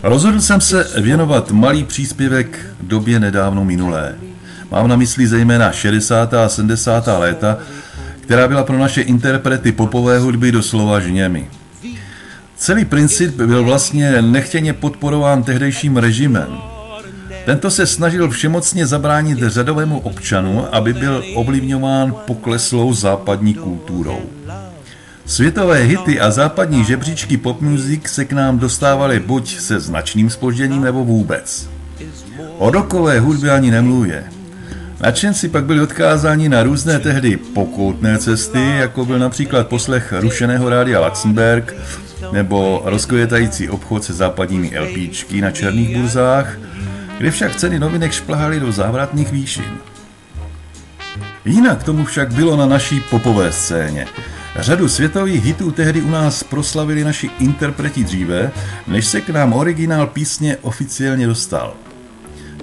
Rozhodl jsem se věnovat malý příspěvek době nedávno minulé. Mám na mysli zejména 60. a 70. léta, která byla pro naše interprety popové hudby doslova žněmi. Celý princip byl vlastně nechtěně podporován tehdejším režimem. Tento se snažil všemocně zabránit řadovému občanu, aby byl ovlivňován pokleslou západní kulturou. Světové hity a západní žebříčky pop music se k nám dostávaly buď se značným zpožděním nebo vůbec. O rockové hudbě ani nemluvě. Nadšenci pak byli odkázáni na různé tehdy pokoutné cesty, jako byl například poslech rušeného rádia Luxemburg nebo rozkvětající obchod se západními LPčky na černých burzách, kde však ceny novinek šplhaly do závratných výšin. Jinak tomu však bylo na naší popové scéně. Řadu světových hitů tehdy u nás proslavili naši interpreti dříve, než se k nám originál písně oficiálně dostal.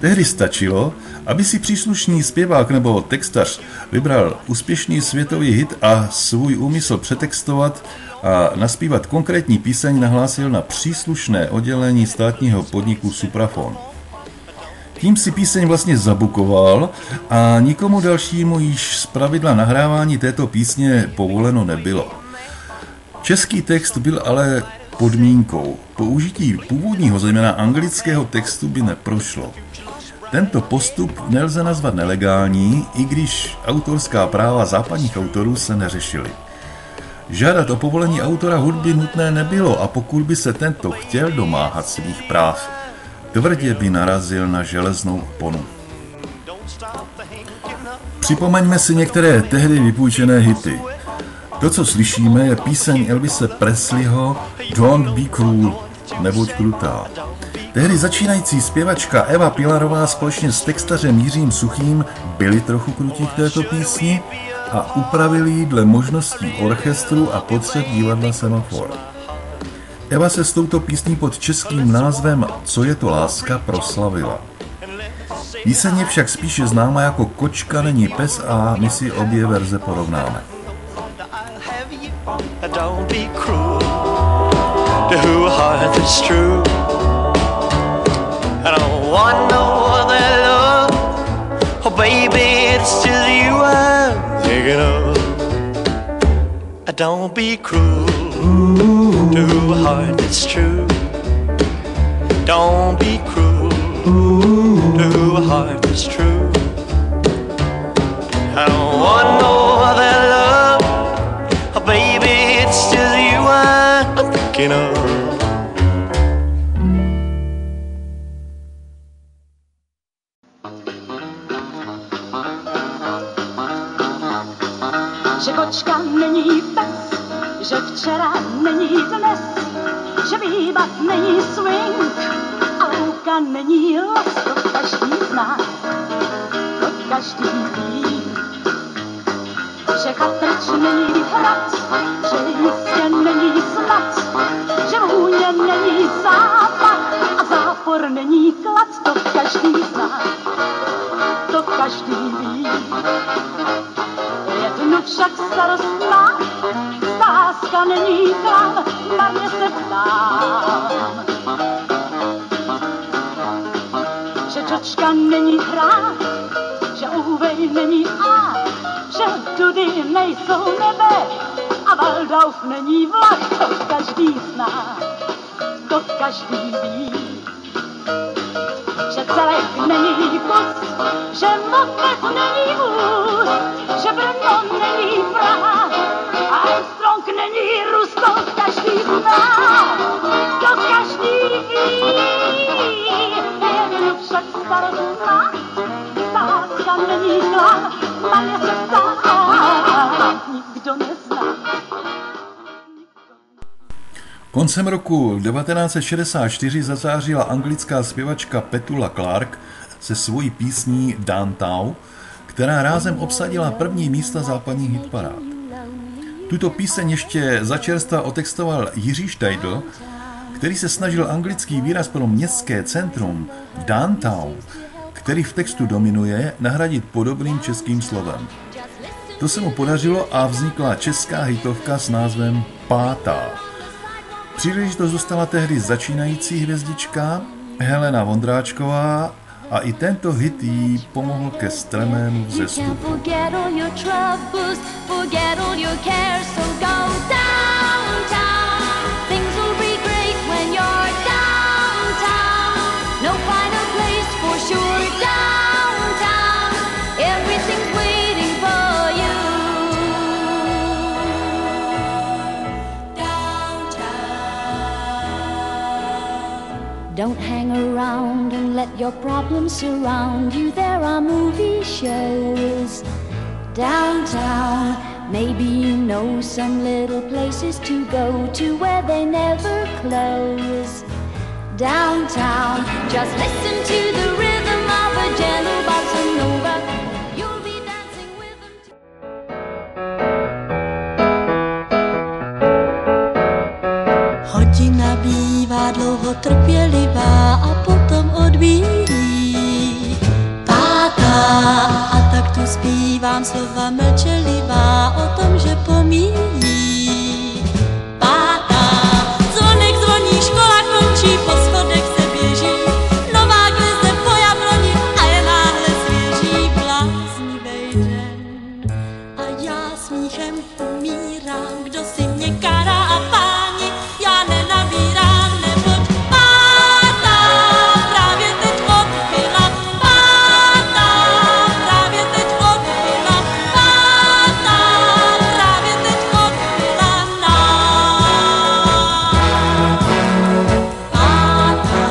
Tehdy stačilo, aby si příslušný zpěvák nebo textař vybral úspěšný světový hit a svůj úmysl přetextovat a naspívat konkrétní píseň nahlásil na příslušné oddělení státního podniku Suprafon. Tím si píseň vlastně zabukoval a nikomu dalšímu již zpravidla nahrávání této písně povoleno nebylo. Český text byl ale podmínkou. Použití původního, zejména anglického textu by neprošlo. Tento postup nelze nazvat nelegální, i když autorská práva západních autorů se neřešily. Žádat o povolení autora hudby nutné nebylo a pokud by se tento chtěl domáhat svých práv, tvrdě by narazil na železnou oponu. Připomeňme si některé tehdy vypůjčené hity. To, co slyšíme, je píseň Elvise Presleyho Don't Be Cruel, nebuď krutá. Tehdy začínající zpěvačka Eva Pilarová společně s textařem Jiřím Suchým byli trochu krutí k této písni a upravili ji dle možností orchestru a potřeb divadla Semafor. Eva se s touto písní pod českým názvem Co je to láska proslavila. Píseň je však spíše známa jako Kočka není pes a my si obě verze porovnáme. Don't be cruel to a heart that's true. Don't be cruel to a heart that's true. I don't want no other love. Oh, baby, it's just you I'm thinking of. Že kočka není pes, že včera není dnes, že bývat není swing a louka není les, to každý zná, to každý ví. Že chatrč není hrad, že jistě není snad, že vůně není zápach a zápor není klad, to každý zná, to každý ví. Jednu však starost má, stázka není tam, marně se ptám. Že čočka není hra, že úvej není A, že tudy nejsou nebe a Waldorf není vlak, to každý zná, to každý ví. Že celek není kus, že mokres není vůz, že Brno není Praha a Armstrong není Rus, to každý zná, to každý ví. Jednu však starost má, stázka není zlá, marně se ptá, nikdo nezná. Koncem roku 1964 zazářila anglická zpěvačka Petula Clark se svojí písní Downtown, která rázem obsadila první místa západních hitparád. Tuto píseň ještě začerstva otextoval Jiří Štajdl, který se snažil anglický výraz pro městské centrum downtown, který v textu dominuje, nahradit podobným českým slovem. To se mu podařilo a vznikla česká hitovka s názvem Pátá. Příležitost dostala tehdy začínající hvězdička Helena Vondráčková a i tento hit jí pomohl ke strmému vzestupu. Don't hang around and let your problems surround you. There are movie shows downtown. Maybe you know some little places to go to where they never close. Downtown, just listen to the rhythm of a gentle bossa nova. You'll be dancing with them too. Hodina bývá dlouho trpělivá a potom odbíjí pátá. A tak tu zpívám slova mlčelivá o tom, že pomíjí pátá. Zvonek zvoní, škola končí, po schodech se běží, nová hvězde po jabloni a je náhle svěží bláznivej den. A já smíchem umírám, kdo si mě kará a páni, já nenabírám, neboť pátá právě teď odbyla, pátá právě teď odbyla, pátá právě teď odbyla pátá.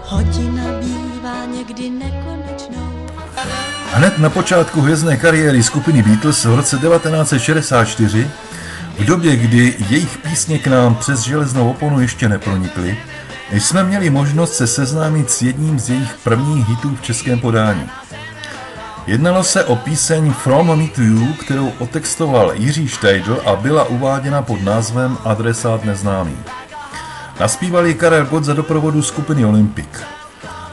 Hodina bývá někdy nekonečnou. Hned na počátku hvězdné kariéry skupiny Beatles v roce 1964, v době, kdy jejich písně k nám přes železnou oponu ještě nepronikly, jsme měli možnost se seznámit s jedním z jejich prvních hitů v českém podání. Jednalo se o píseň From Me to You, kterou otextoval Jiří Štejdl a byla uváděna pod názvem Adresát neznámý. Naspíval ji Karel Gott za doprovodu skupiny Olympic.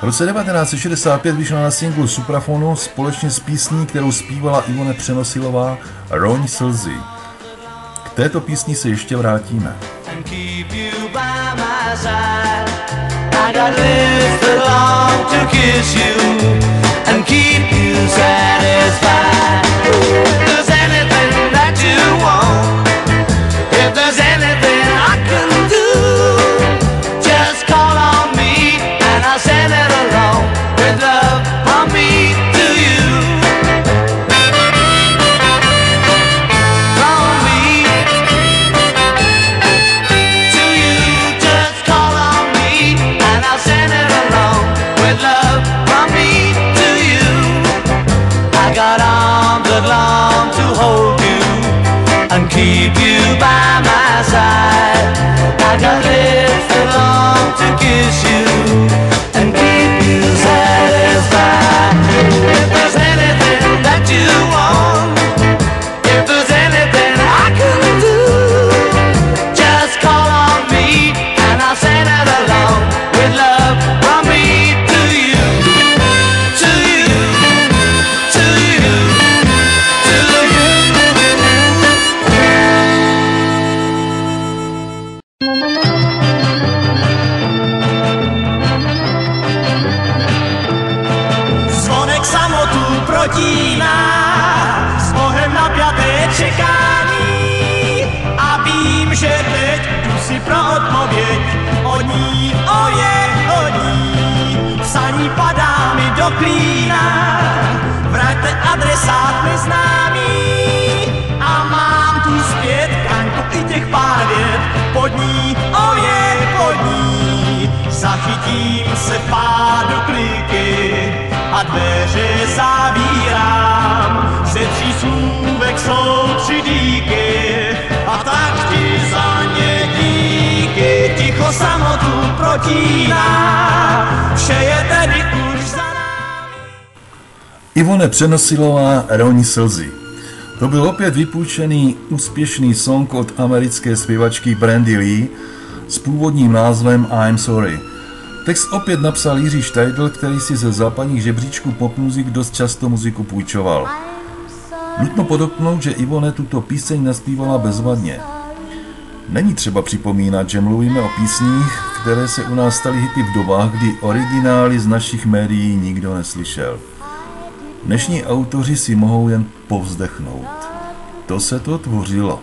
V roce 1965 vyšla na singlu Suprafonu společně s písní, kterou zpívala Ivone Přenosilová, Roň slzy. K této písni se ještě vrátíme. Keep you by my side. I got lips that long to kiss you and keep you satisfied. If there's anything that you want, if there's anything I can do, just call on me and I'll send it along with love from me to you, to you, to you, to you. Zvonek samotu protíná, s Bohem napjaté čekání. A vím, že teď jdu si pro odpověď od ní, od ní. Psaní padá mi do klína, vraťte adresát neznámý. A mám tu zpět Kaňku i těch pár vět pod ní, pod ní. Zachytím se pádu kliky a dveře zavírám. Ze 3 slůvek jsou 3 díky a tak ti za ně díky. Ticho samotu protíná, vše je tedy už za námi. Ivone Přenosilová, Roň slzy. To byl opět vypůjčený úspěšný song od americké zpěvačky Brandy Lee s původním názvem I'm Sorry. Text opět napsal Jiří Štajdl, který si ze západních žebříčků popmuzik dost často muziku půjčoval. Nutno podotknout, že Ivone tuto píseň naspívala bezvadně. Není třeba připomínat, že mluvíme o písních, které se u nás staly hity v dobách, kdy originály z našich médií nikdo neslyšel. Dnešní autoři si mohou jen povzdechnout. To se to tvořilo.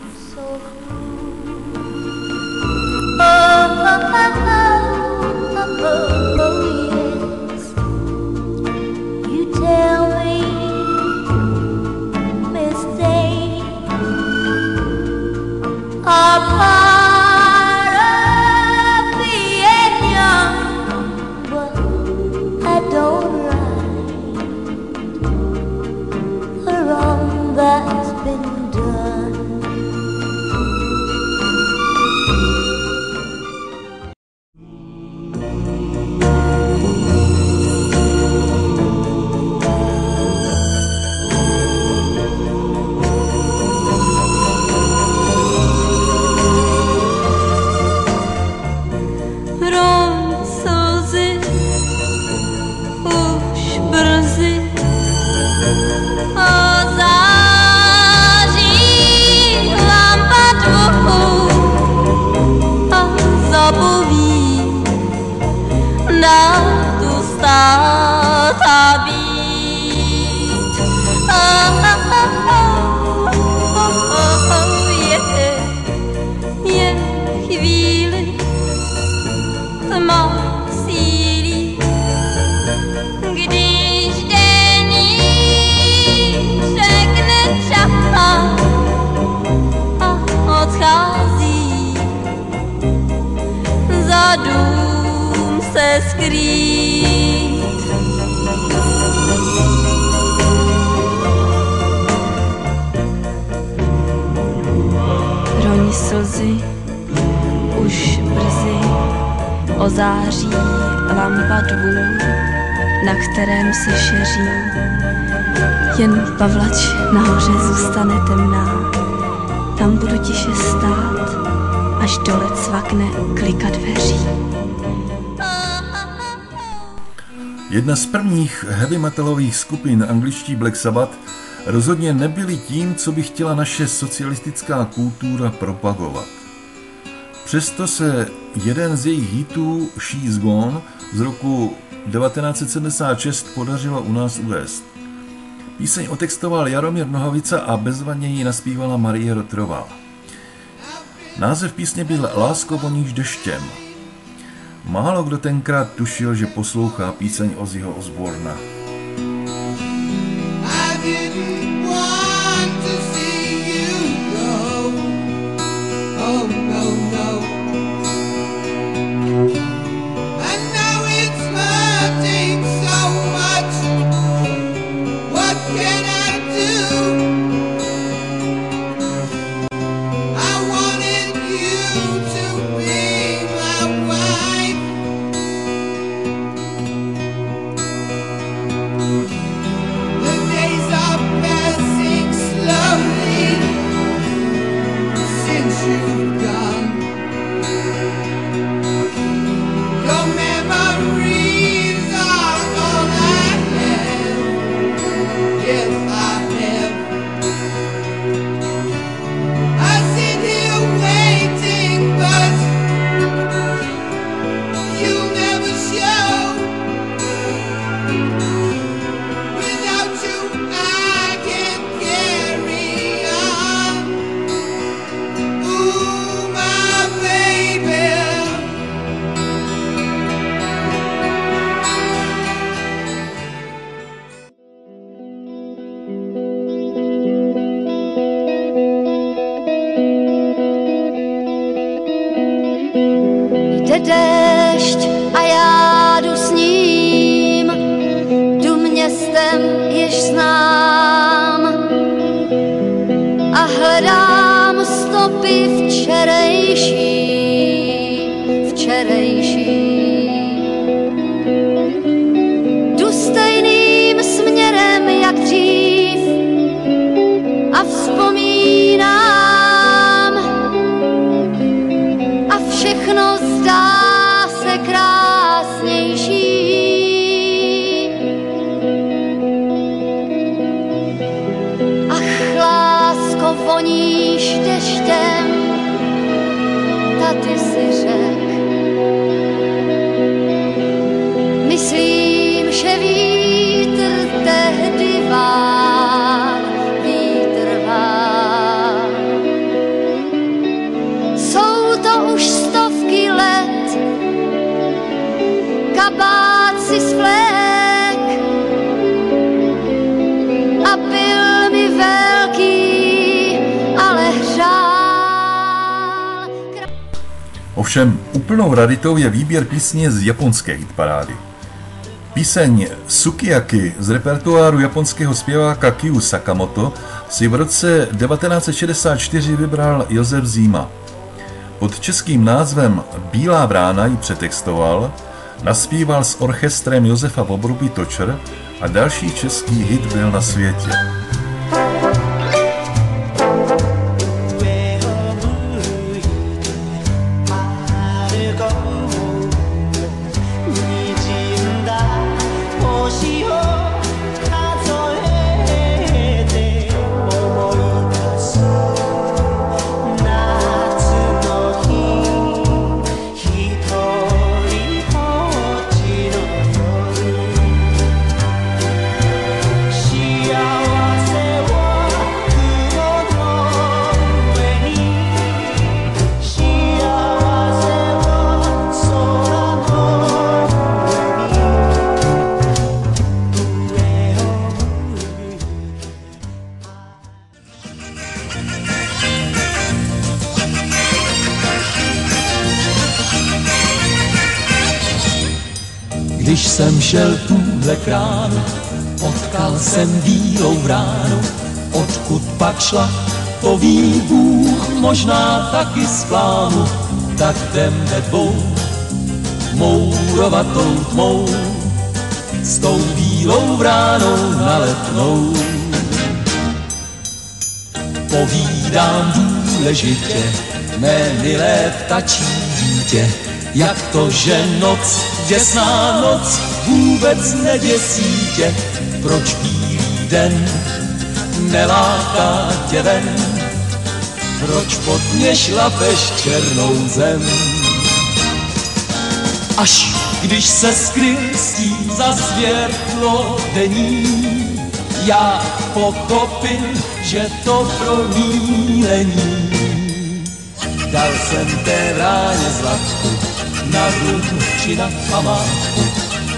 Slzy už brzy ozáří lampa dvůr, na kterém se šeří. Jen pavlač nahoře zůstane temná, tam budu tiše stát, až dole cvakne klika dveří. Jedna z prvních heavy metalových skupin, angličtí Black Sabbath, rozhodně nebyli tím, co by chtěla naše socialistická kultura propagovat. Přesto se jeden z jejich hitů She's Gone z roku 1976 podařilo u nás uvést. Píseň otextoval Jaromír Nohavica a bezvadně ji naspívala Marie Rotrová. Název písně byl Lásko voníš deštěm. Málo kdo tenkrát tušil, že poslouchá píseň Ozzyho Osbourna. Déšť a já jdu s ním, jdu městem, jež znám a hledám stopy včerejší. Jdu stejným směrem, jak dřív a vzpomínám a všechno zdá se krásně voníš deštěm, taty si řek. Myslím, že vítr tehdy vál, vítr vál. Jsou to už stovky let, kabát si svlék a byl mi velký, ale hřál. Ovšem úplnou raritou je výběr písně z japonské hitparády. Píseň Sukiyaki z repertoáru japonského zpěváka Kyu Sakamoto si v roce 1964 vybral Josef Zima. Pod českým názvem Bílá vrána ji přetextoval, naspíval s orchestrem Josefa Vobruby Točer a další český hit byl Na světě. Když jsem šel tuhle kránu, potkal jsem bílou vránu, odkud pak šla, to ví Bůh, možná taky z plánu, tak jdem ve dvou, mourovatou tmou, s tou bílou vránou na Letnou. Povídám důležitě, mé milé ptačí dítě, jak to, že noc, děsná noc, vůbec neděsí tě, proč bílý den neláká tě ven, proč pod mě šlapeš černou zem. Až když se skryl stín za světlo denní, já pochopil, že to promílení. Dal jsem té vráně zlatku, na rům či na památku,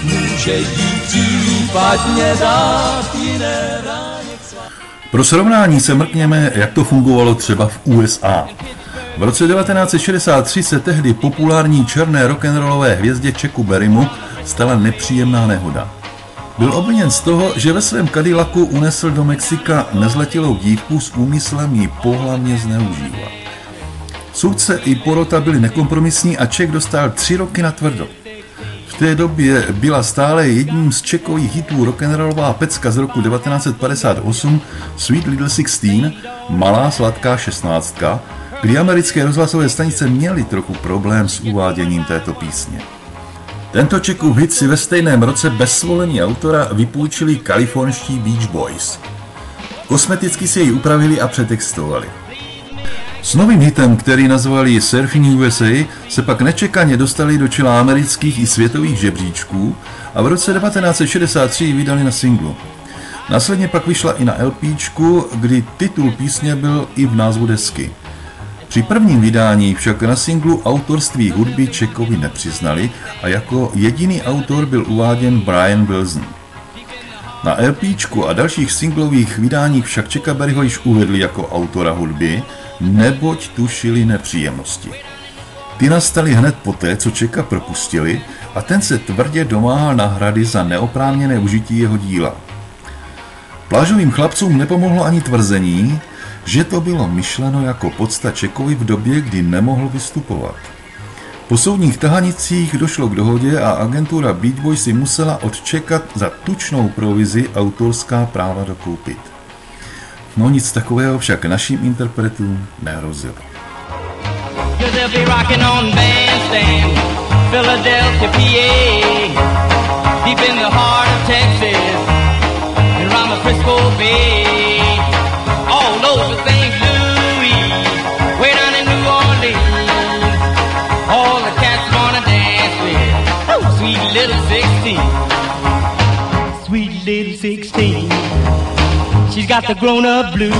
může jí případně dát jiné vráně k svátku. Pro srovnání se mrkněme, jak to fungovalo třeba v USA. V roce 1963 se tehdy populární černé rock'n'rollové hvězdě Chucku Berrymu stala nepříjemná nehoda. Byl obviněn z toho, že ve svém Cadillacu unesl do Mexika nezletilou dívku s úmyslem ji pohlavně zneužívat. Soudce i porota byli nekompromisní a Čech dostal 3 roky na tvrdo. V té době byla stále jedním z Čechových hitů rock'n'rollová pecka z roku 1958 Sweet Little Sixteen, malá sladká 16, kdy americké rozhlasové stanice měly trochu problém s uváděním této písně. Tento Čechův hit si ve stejném roce bez svolení autora vypůjčili kalifornští Beach Boys. Kosmeticky si jej upravili a přetextovali. S novým hitem, který nazvali Surfing USA, se pak nečekaně dostali do čela amerických i světových žebříčků a v roce 1963 ji vydali na singlu. Následně pak vyšla i na LPčku, kdy titul písně byl i v názvu desky. Při prvním vydání však na singlu autorství hudby Čechovi nepřiznali a jako jediný autor byl uváděn Brian Wilson. Na LPčku a dalších singlových vydáních však Chucka Berryho již uvedli jako autora hudby, neboť tušili nepříjemnosti. Ty nastaly hned poté, co Chucka propustili a ten se tvrdě domáhal náhrady za neoprávněné užití jeho díla. Plážovým chlapcům nepomohlo ani tvrzení, že to bylo myšleno jako podsta Chuckovi v době, kdy nemohl vystupovat. Po soudních tahanicích došlo k dohodě a agentura Beach Boys si musela od Chucka za tučnou provizi autorská práva dokoupit. No nic takového však našim interpretům nehrozilo. Frisco Bay, all over St. Louis. 16. She's got the grown-up blues,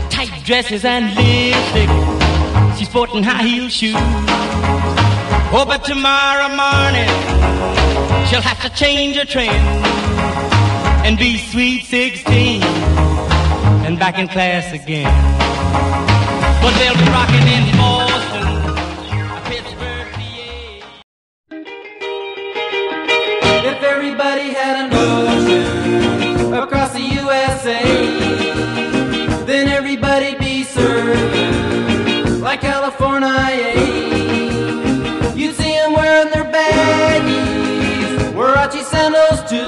tight dresses and lipstick. She's sporting high-heel shoes. Oh, but tomorrow morning she'll have to change her trend and be sweet 16 and back in class again. But they'll be rocking in Boston, Pittsburgh, PA. If everybody had an ocean across the USA, then everybody'd be serving like California. You'd see them wearing their baggies, Warachi sandals too,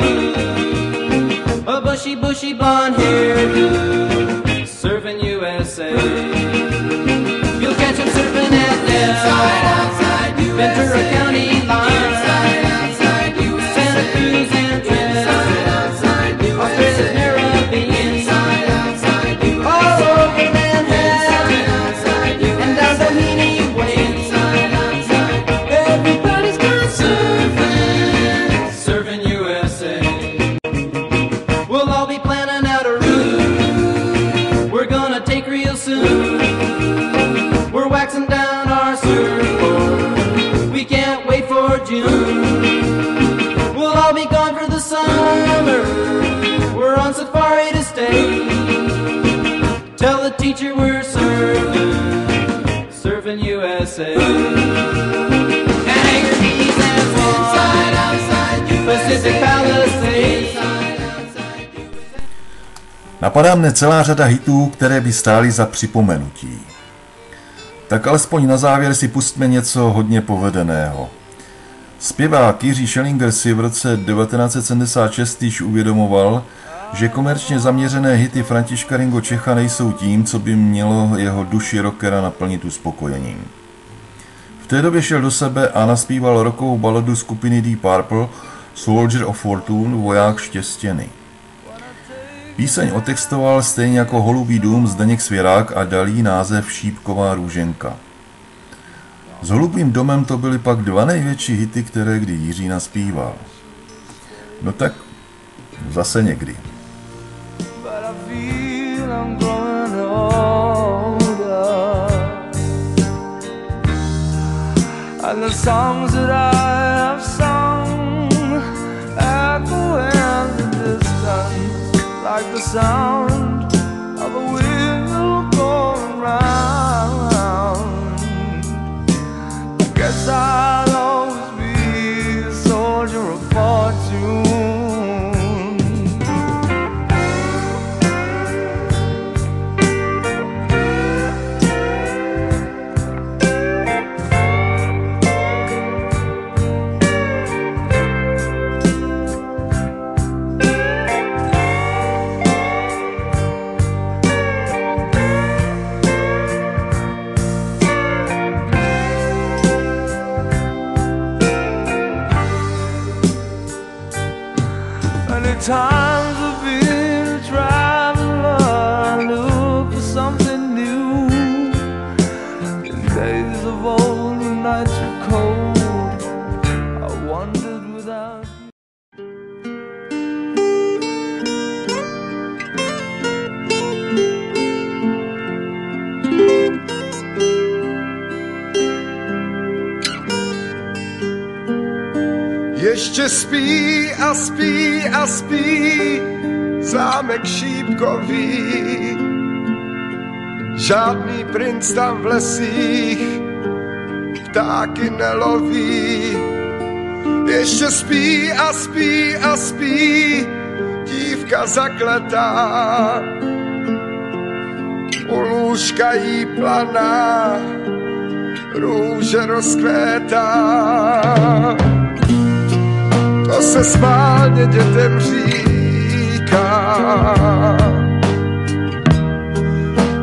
a bushy blonde hairdo, surfing USA. You'll catch them surfing at Del, Ventura County line, Santa Cruz and Trent, Australia's Caribbean, all over Manhattan, and down Doheny Way. Everybody's gone surfing USA. We'll all be planning out a route we're gonna take real soon. We're waxing down our surfboard, we can't wait for June. We'll all be gone for the summer, we're on safari to stay. Tell the teacher we're surfing USA. And Hangar Keys and Swan, Pacific Palisades. Napadá mne celá řada hitů, které by stály za připomenutí. Tak alespoň na závěr si pustme něco hodně povedeného. Zpěvák Jiří Schellinger si v roce 1976 již uvědomoval, že komerčně zaměřené hity Františka Ringo Čecha nejsou tím, co by mělo jeho duši rockera naplnit uspokojením. V té době šel do sebe a naspíval rockovou baladu skupiny Deep Purple Soldier of Fortune, voják štěstěny. Píseň otextoval stejně jako Holubý dům Zdeněk Svěrák a dal jí název Šípková růženka. S Holubým domem to byly pak dva největší hity, které kdy Jiří naspíval. No tak zase někdy. And the songs that I have sung echo in the distance like the sound of a wheel going round. I guess I'll always be a soldier of fortune. Times have been a traveler, look for something new. In days of old, when nights were cold, I wandered without Ještě spí a spí a spí zámek šípkový. Žádný princ tam v lesích ptáky neloví. Ještě spí a spí a spí dívka zakletá. U lůžka jí planá růže rozkvétá. To se schválně dětem říká,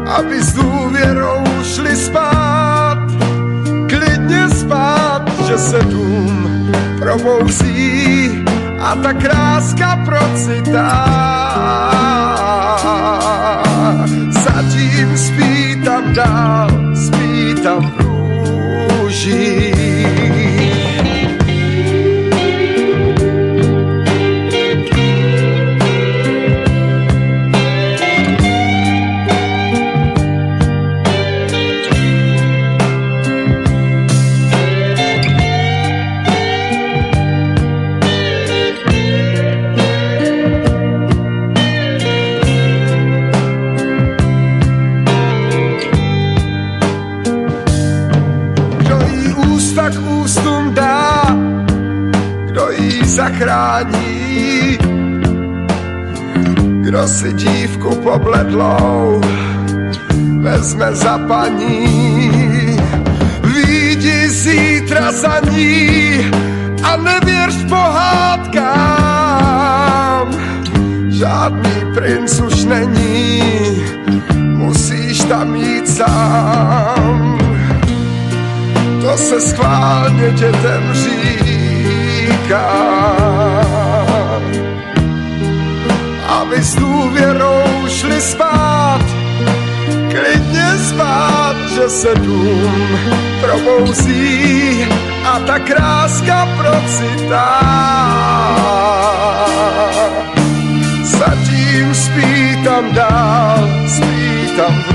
aby s důvěrou šli spát, klidně spát, že se dům probouzí a ta kráska procitá. Zatím spí tam dál, spí tam v růžích. zachrání. Kdo si dívku pobledlou vezme za paní, vyjdi zítra za ní a nevěř pohádkám. Žádný princ už není, musíš tam jít sám. To se schválně dětem říká, aby s důvěrou šli spát, klidně spát, že se dům probouzí a ta kráska procitá. Zatím spí tam dál, spí tam v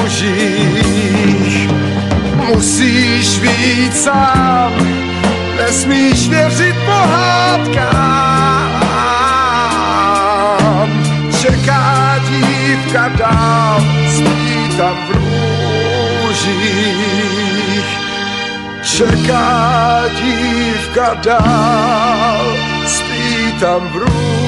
růžích. Musíš vyjít sám, nesmíš věřit pohádkám. Čeká dívka dál, spí tam v růžích. Čeká dívka dál, spí tam v růžích.